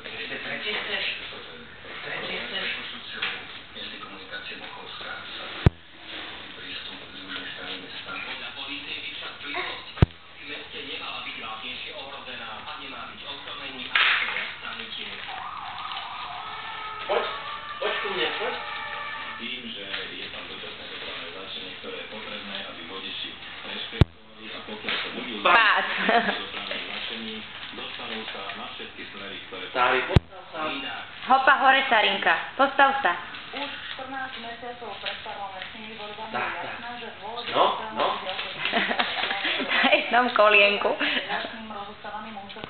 Ešte tretie chceš? Tretie chceš? Komunikácie Mochovská sa prístup z južnej strany mesta. Podľa polície by však blízkosť v meste nemala byť vážnejšie ohrozená a nemá byť ohromení a stanitie. Poď ku mne, poď. Tým, že je tam dočasné dopravné značenie, ktoré je potrebné, aby vodiči rešpektovali a pokiaľ sa budú dopravné značení, dostanú sa na všetky smery, ktoré... Stáli, postav sa. Hopa hore, Sarinka. Postav sa. Už 14 mesiacov pred parlamentnými voľbami je jasné, že voľby Daj nám kolienku. jasným rozostávaným úsekom